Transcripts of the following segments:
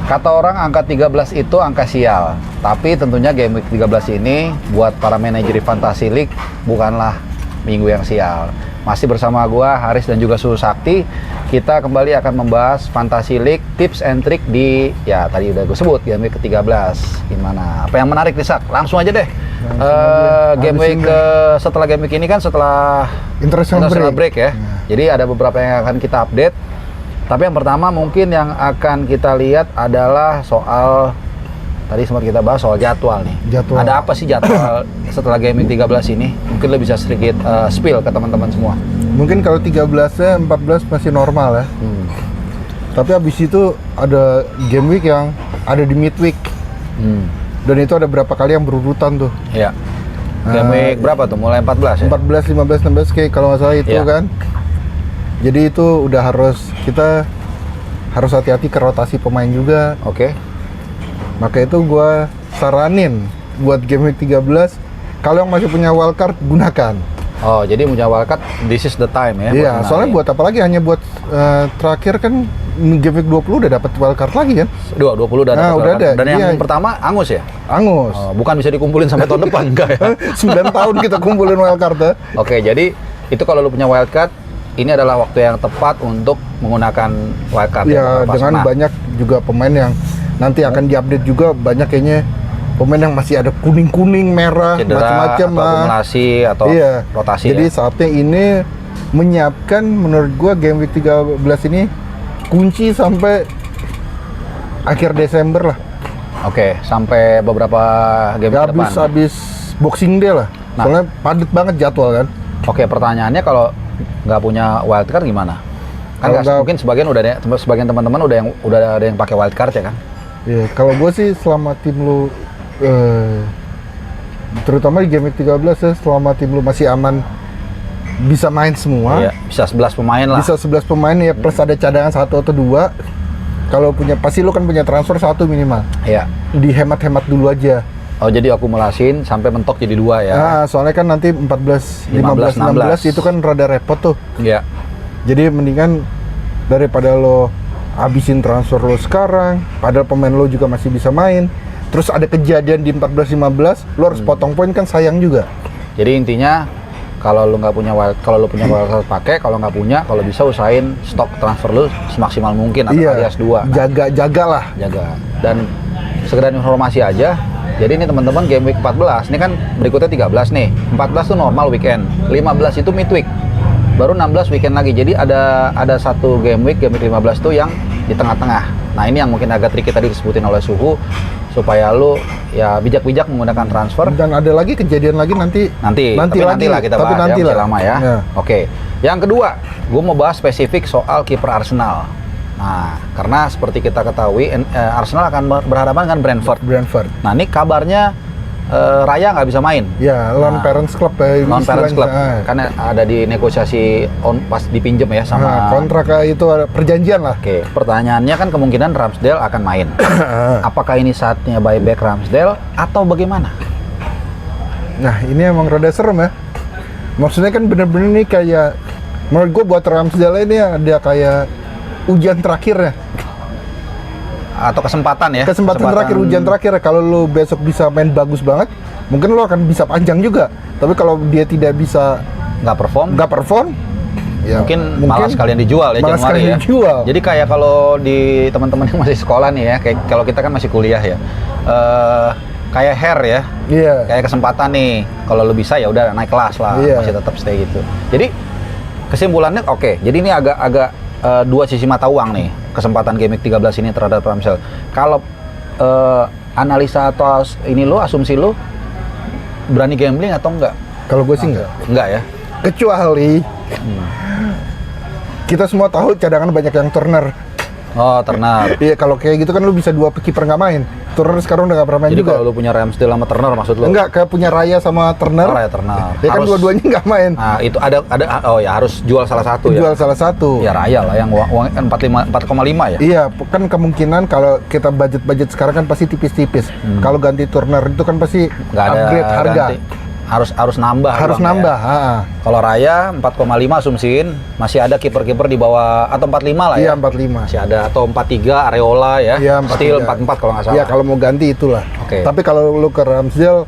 Kata orang angka 13 itu angka sial. Tapi tentunya Game Week 13 ini buat para manajer Fantasy League bukanlah minggu yang sial. Masih bersama gua Haris dan juga Suhu Sakti. Kita kembali akan membahas Fantasy League tips and trick di tadi udah gue sebut Game Week ke-13. Gimana? Apa yang menarik nih Sak? Langsung aja deh. Game Week setelah Game Week ini kan setelah international break ya. Jadi ada beberapa yang akan kita update. Tapi yang pertama mungkin yang akan kita lihat adalah soal tadi sempat kita bahas soal jadwal nih. Ada apa sih jadwal setelah Game Week 13 ini? Mungkin lo bisa sedikit spill ke teman-teman semua. Mungkin kalau 13-nya 14 masih normal ya. Tapi habis itu ada Game Week yang ada di midweek. Dan itu ada berapa kali yang berurutan tuh. Iya. Game Week berapa tuh? Mulai 14 ya? 14, 15, 16 kayak kalau nggak salah itu kan. Jadi itu udah kita harus hati-hati ke rotasi pemain juga. Oke. Maka itu gue saranin buat Game Week 13 kalau yang masih punya wildcard gunakan. Oh, jadi punya wildcard this is the time ya? Iya, soalnya buat apa lagi, hanya buat terakhir kan Game Week 20 udah dapat wildcard lagi kan? 20 udah dapat udah ada. Dan yang pertama Angus ya? Angus. Oh, bukan bisa dikumpulin sampai tahun depan, enggak ya? 9 tahun kita kumpulin wildcard ya. Oke, jadi itu kalau lu punya wildcard, ini adalah waktu yang tepat untuk menggunakan wildcard. Ya, dengan banyak juga pemain yang nanti akan diupdate juga, banyak kayaknya pemain yang masih ada kuning-kuning, merah, macam-macam, atau akumulasi atau rotasi. Jadi saatnya ini menyiapkan, menurut gua Game Week 13 ini kunci sampai akhir Desember lah. Oke, sampai beberapa game ke depan. Habis Boxing Day lah. Soalnya padat banget jadwal kan. Oke, pertanyaannya kalau nggak punya wildcard gimana? Kan mungkin sebagian teman-teman udah ada yang pakai wildcard ya kan? Iya, kalau gue sih selama tim lu terutama di Game Week 13 ya, selama tim lu masih aman bisa main semua. Iya, bisa 11 pemain lah. Bisa 11 pemain ya, plus ada cadangan 1 atau 2. Kalau pasti lu kan punya transfer 1 minimal. Iya. Dihemat-hemat dulu aja. Oh, jadi akumulasiin sampai mentok jadi 2 ya? Nah, soalnya kan nanti 14, 15, 16 itu kan rada repot tuh. Iya. Jadi mendingan daripada lo habisin transfer lo sekarang, padahal pemain lo juga masih bisa main, terus ada kejadian di 14-15, lo harus potong poin kan sayang juga. Jadi intinya kalau lo punya wildcard pakai, kalau nggak punya, kalau bisa usahain stok transfer lo semaksimal mungkin atau alias 2. Jaga. Dan sekedar informasi aja. Jadi ini teman-teman Game Week 14, ini kan berikutnya 13 nih. 14 tuh normal weekend, 15 itu midweek. Baru 16 weekend lagi. Jadi ada satu Game Week 15 tuh yang di tengah-tengah. Nah, ini yang mungkin agak tricky tadi disebutin oleh Suhu, supaya lu ya bijak-bijak menggunakan transfer. Dan ada lagi kejadian lagi nanti lah kita bahas, nanti ya, lah. Lama ya. Oke. Yang kedua, gue mau bahas spesifik soal kiper Arsenal. Nah, karena seperti kita ketahui Arsenal akan berhadapan dengan Brentford. Nah, ini kabarnya Raya nggak bisa main. Ya, loan parents club ya. Loan parents club. Karena ada di negosiasi pas dipinjem ya sama kontrak itu ada perjanjian lah. Oke, pertanyaannya kan kemungkinan Ramsdale akan main. Apakah ini saatnya buyback Ramsdale atau bagaimana? Nah, ini emang rada serem ya. Maksudnya kan bener-bener nih kayak, menurut gue buat Ramsdale ini ada kayak ujian terakhir ya, atau kesempatan terakhir, ujian terakhir. Kalau lo besok bisa main bagus banget, mungkin lo akan bisa panjang juga. Tapi kalau dia tidak bisa, nggak perform, ya mungkin malah sekalian dijual ya, Januari ya. Jadi kayak kalau di teman-teman yang masih sekolah nih ya, kayak kalau kita kan masih kuliah ya, kayak hair ya, kayak kesempatan nih. Kalau lo bisa ya udah naik kelas lah, masih tetap stay gitu. Jadi kesimpulannya jadi ini agak dua sisi mata uang nih, kesempatan Game Week 13 ini terhadap Ramsdale. Kalau analisa atau asumsi lo, berani gambling atau enggak? Kalau gue sih enggak ya. Kecuali kita semua tahu cadangan banyak yang Turner. Oh, Turner. Iya, kalau kayak gitu kan lu bisa 2 kiper nggak main. Turner sekarang udah nggak pernah main juga. Jadi kalau lu punya Ramsdale sama Turner maksud lu? Enggak, kayak punya Raya sama Turner. Raya Turner. Ya kan dua-duanya nggak main. Nah, itu ada harus jual salah satu ya. Jual salah satu. Ya Raya lah yang uang 4,5 ya. Iya, kan kemungkinan kalau kita budget sekarang kan pasti tipis-tipis. Kalau ganti Turner itu kan pasti nggak ada upgrade harga. harus nambah. Harus uangnya nambah. ya. Kalau Raya 4,5 asumsiin masih ada kiper-kiper di bawah atau 45 lah ya. Iya 45. Masih ada atau 43 Areola ya. Iya, Still 43. 44 kalau nggak salah. Iya kalau mau ganti itulah. Oke. Tapi kalau lu ke Ramsdale,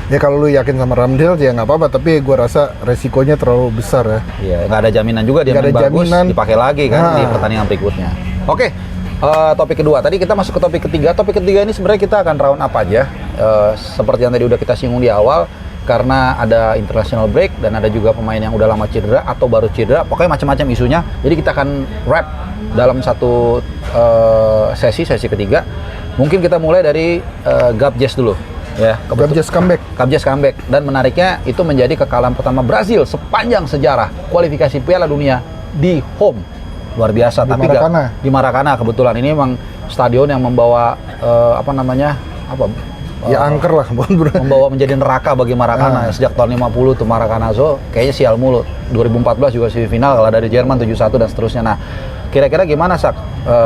ya kalau lu yakin sama Ramsdale ya nggak apa-apa. Tapi gua rasa resikonya terlalu besar ya. Iya, nggak ada jaminan juga dia Nggak main ada bagus, jaminan. dipakai lagi kan di pertandingan berikutnya. Oke, topik kedua. Tadi kita masuk ke topik ketiga. Topik ketiga ini sebenarnya kita akan round up aja. Seperti yang tadi udah kita singgung di awal, karena ada international break dan ada juga pemain yang udah lama cedera atau baru cedera. Pokoknya macam-macam isunya. Jadi kita akan wrap dalam satu sesi ketiga. Mungkin kita mulai dari Gabjes dulu. Ya, Gabjes comeback. Gabjes comeback, dan menariknya itu menjadi kekalahan pertama Brazil sepanjang sejarah kualifikasi Piala Dunia di home. Luar biasa. Di Tapi Maracana. di Maracana kebetulan ini memang stadion yang membawa Ya angker lah, membawa menjadi neraka bagi Maracana. Sejak tahun 50 tuh Maracana kayaknya sial mulu. 2014 juga semifinal kalah dari Jerman 7-1 dan seterusnya. Nah, kira-kira gimana Sak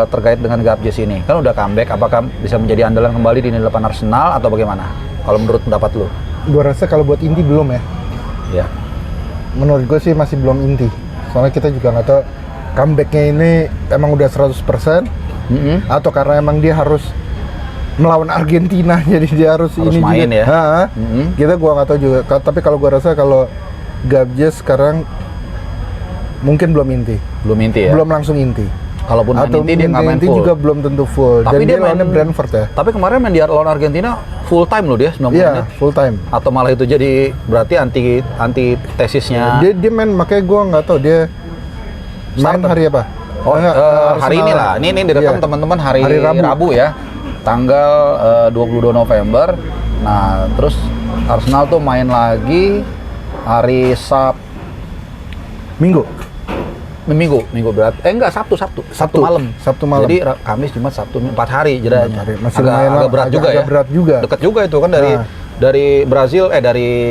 terkait dengan Gabjes ini? Kan udah comeback, apakah bisa menjadi andalan kembali di lini depan Arsenal atau bagaimana? Kalau menurut pendapat lu? Gua rasa kalau buat inti belum ya. Ya. Menurut gue sih masih belum inti. Soalnya kita juga nggak tahu comebacknya ini emang udah 100% atau karena emang dia harus melawan Argentina jadi dia harus ini main juga. ya. Kita gua nggak tahu juga. Tapi kalau gua rasa kalau Gabjes sekarang mungkin belum inti. Belum inti ya? Belum langsung inti. Kalaupun main Atau inti dia nggak main inti full. juga belum tentu full. Tapi Dan dia dia mainnya Brentford ya. Tapi kemarin main di lawan Argentina full time loh dia 90 Iya, menit. full time. Atau malah itu jadi berarti anti tesisnya. Dia main, makanya gua nggak tahu dia main Starter. hari apa? Oh, hari Arsenal. ini lah. Ini direkam Iya. teman-teman hari Rabu. Rabu ya. Tanggal 22 November. Nah, terus Arsenal tuh main lagi hari Minggu berat. Enggak, Sabtu malam. Sabtu malam. Jadi Kamis, Jumat, Sabtu 4 hari jeda. 4 hari. Masih agak, lumayan agak lah, berat juga agak ya. berat juga. Dekat juga itu kan dari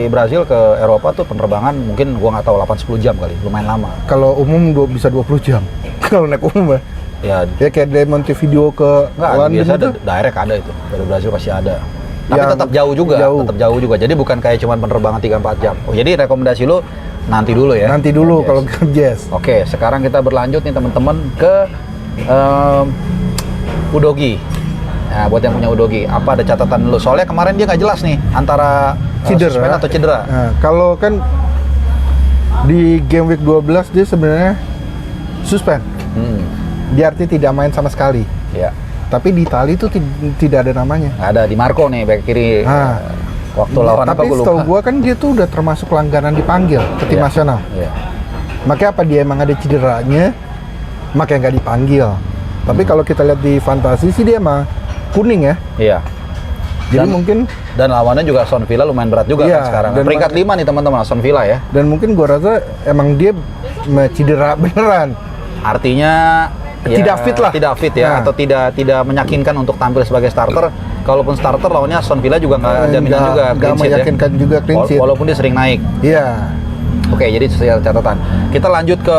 Brazil ke Eropa tuh penerbangan mungkin gua nggak tahu 8-10 jam kali. Lumayan lama. Kalau umum bisa 20 jam. Kalau naik umum Ya, kayak dari Montevideo ke enggak, London biasa itu. direct ada itu. Dari Brazil pasti ada. Tapi Ya, tetap jauh juga, jauh. tetap jauh juga. Jadi bukan kayak cuman penerbangan 3-4 jam. Oh, jadi rekomendasi lu nanti dulu ya. Nanti dulu Yes. kalau Gabjes. Oke, sekarang kita berlanjut nih teman-teman ke Udogi. Nah, buat yang punya Udogi, apa ada catatan lu? Soalnya kemarin dia nggak jelas nih antara suspend atau cedera. Nah, kalau kan di game week 12 dia sebenarnya suspend. Dia artinya tidak main sama sekali. Ya, Tapi di Itali itu tidak ada namanya. nggak ada Di Marco nih back kiri. Waktu lawan apa Tapi gue lupa. setahu gua kan dia tuh udah termasuk langganan dipanggil ke tim Iya. nasional. Iya. Makanya apa dia emang ada cederanya, makanya nggak dipanggil. Tapi kalau kita lihat di fantasi sih dia emang kuning ya. Iya. Jadi Dan- mungkin Dan lawannya juga Aston Villa lumayan berat juga Iya, kan sekarang. dan Peringkat 5 nih teman-teman Aston Villa ya. dan mungkin gua rasa emang dia cedera beneran. Artinya Tidak fit lah. Tidak fit ya, Nah. atau tidak meyakinkan untuk tampil sebagai starter. Kalaupun starter lawannya Aston Villa juga nggak jaminan juga Nggak clean sheet ya. meyakinkan juga clean sheet. Walaupun dia sering naik. Iya. Oke, jadi sesuai catatan. Kita lanjut ke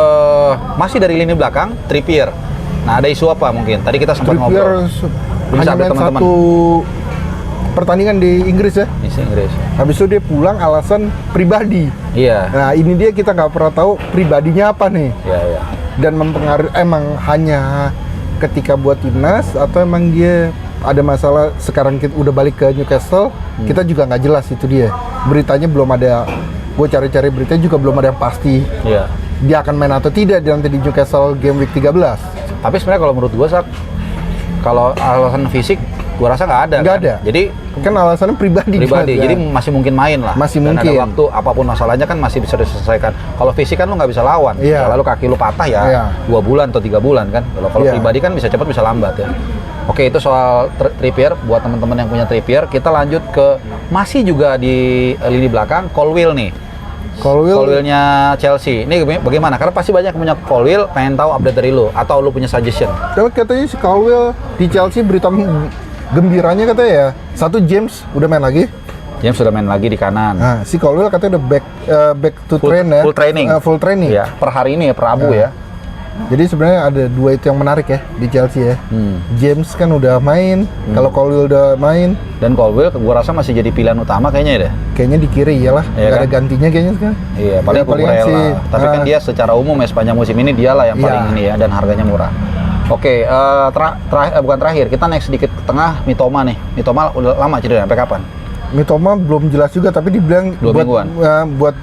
masih dari lini belakang, Trippier. Nah, ada isu apa mungkin? Tadi kita sempat Trippier ngobrol. Bisa hanya main teman-teman. satu pertandingan di Inggris ya. Isi Inggris. Habis itu dia pulang alasan pribadi. Iya. Nah ini dia kita nggak pernah tahu pribadinya apa nih. Iya, iya. Dan mempengaruhi emang hanya ketika buat timnas atau emang dia ada masalah sekarang kita udah balik ke Newcastle, kita juga nggak jelas itu dia. Beritanya belum ada, gue cari-cari beritanya juga belum ada yang pasti Iya. dia akan main atau tidak nanti di Newcastle game week 13. Tapi sebenarnya kalau menurut gua Sak, kalau alasan fisik gua rasa nggak ada. Nggak kan? ada. Jadi Kan alasannya pribadi. jadi kan? masih mungkin main lah. Masih Dan mungkin. ada waktu apapun masalahnya kan masih bisa diselesaikan. Kalau fisik kan lu nggak bisa lawan. Iya. Lalu kaki lu patah ya Iya. 2 bulan atau 3 bulan kan. Kalau Iya. pribadi kan bisa cepat bisa lambat ya. Oke, itu soal Trippier. Buat teman-teman yang punya Trippier, kita lanjut ke masih juga di lini belakang Colwill nih. Colwill-nya Chelsea. Ini bagaimana? Karena pasti banyak yang punya Colwill, pengen tahu update dari lu atau lu punya suggestion. Tapi katanya si Colwill di Chelsea berita gembiranya katanya ya, satu James udah main lagi. James sudah main lagi di kanan. Nah, si Colwill katanya udah back to train ya. Full training. Full training. Iya, per hari ini ya, per Rabu Nah. ya. Jadi sebenarnya ada dua itu yang menarik ya di Chelsea ya. James kan udah main, kalau Colwill udah main, Dan Colwill gua rasa masih jadi pilihan utama kayaknya ya deh. kayaknya di kiri iyalah, Iya nggak kan? ada gantinya kayaknya sekarang. Iya, paling Ya, palingan Cucurella. sih, Tapi kan dia secara umum ya sepanjang musim ini dialah yang paling Iya. ini ya dan harganya murah. Oke, bukan terakhir, kita naik sedikit ke tengah Mitoma nih. Mitoma udah lama cedera, sampai kapan? Mitoma belum jelas juga, tapi dibilang 2 mingguan. buat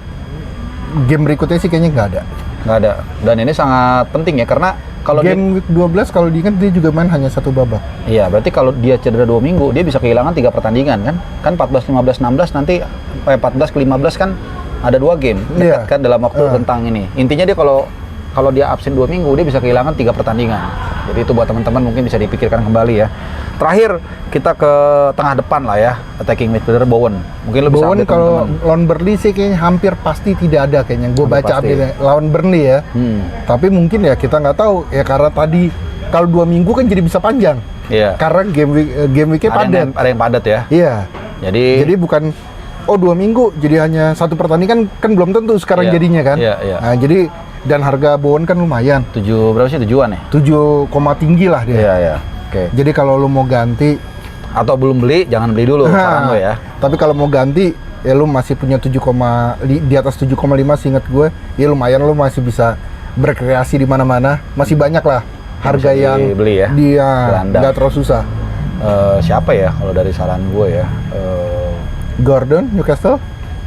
game berikutnya sih kayaknya nggak ada. Nggak ada. Dan ini sangat penting ya karena kalau Game week 12 kalau diingat dia juga main hanya satu babak. iya, berarti kalau dia cedera 2 minggu, dia bisa kehilangan 3 pertandingan kan? Kan 14, 15, 16 nanti 14 ke 15 kan ada 2 game dekat Iya. kan dalam waktu rentang ini. Intinya dia kalau dia absen 2 minggu, dia bisa kehilangan 3 pertandingan. Jadi itu buat teman-teman mungkin bisa dipikirkan kembali ya. Terakhir kita ke tengah depan lah ya, attacking midfielder Bowen. Mungkin lo bisa Bowen update kalau teman-teman. lawan Burnley sih kayaknya hampir pasti tidak ada kayaknya. Gue Hampir baca pasti. update lawan Burnley ya. Tapi mungkin ya kita nggak tahu ya karena tadi kalau 2 minggu kan jadi bisa panjang. Iya. Karena game weeknya padat. Ada yang padat ya. Iya. Jadi bukan 2 minggu jadi hanya satu pertandingan kan belum tentu sekarang Iya. jadinya kan. Iya, iya. Nah, jadi dan harga Bowen kan lumayan. berapa sih tujuan ya? 7, tinggi lah dia. Iya, iya. Oke. Jadi kalau lu mau ganti Atau belum beli, jangan beli dulu saran gue ya. Tapi kalau mau ganti ya lu masih punya di atas 7,5 seingat gue, ya lumayan lu masih bisa berkreasi di mana-mana. Masih banyak lah harga Bisa yang dibeli ya, dia gelandang. nggak terlalu susah. Siapa ya kalau dari saran gue ya? Gordon Newcastle,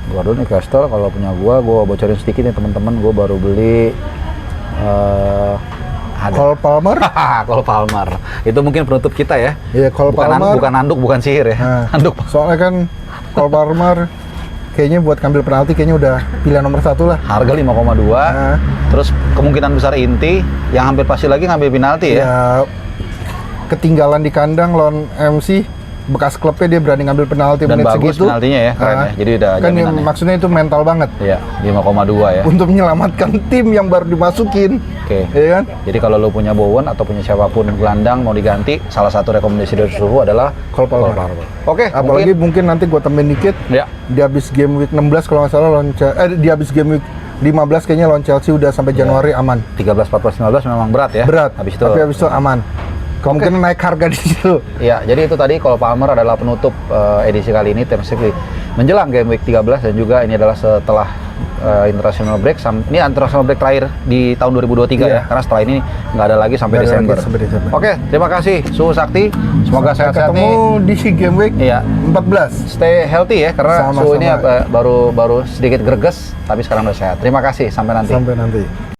Gordon Newcastle kalau punya gue bocorin sedikit nih teman-teman, gue baru beli ada Cole Palmer. Cole Palmer. Itu mungkin penutup kita ya. Iya, Cole Palmer. Bukan handuk, bukan sihir ya. Nah, Handuk. soalnya kan Cole Palmer kayaknya buat ngambil penalti kayaknya udah pilihan nomor 1 lah. Harga 5,2. Nah. Terus kemungkinan besar inti yang hampir pasti lagi ngambil penalti ya. Ya ketinggalan di kandang lawan MC, bekas klubnya dia berani ngambil penalti Dan menit bagus segitu. penaltinya ya, keren ya. Jadi udah kan jaminan ya. maksudnya itu mental banget Iya, 5,2 ya. untuk menyelamatkan tim yang baru dimasukin. Oke. Iya kan? Jadi kalau lo punya Bowen atau punya siapapun gelandang mau diganti, salah satu rekomendasi dari Suhu adalah Cole Palmer. Oke, Apalagi mungkin nanti gua tambahin dikit ya. di habis game week 16 kalau nggak salah di habis game week 15 kayaknya lawan Chelsea udah sampai Januari aman. 13, 14, 15 memang berat ya. Berat. Habis itu. Tapi habis itu aman. Kemungkinan naik harga di situ. Ya, jadi itu tadi Cole Palmer adalah penutup edisi kali ini Champions League menjelang game week 13 dan juga ini adalah setelah international break. Ini international break terakhir di tahun 2023 Iya. ya. Karena setelah ini nggak ada lagi sampai Nggak ada Desember. lagi sampai Desember. Oke, terima kasih Suhu Sakti. Semoga Sampai sehat-sehat ketemu nih. di game week Iya. 14. Stay healthy ya karena Sama-sama. Suhu ini baru sedikit greges tapi sekarang udah sehat. Terima kasih, sampai nanti. Sampai nanti.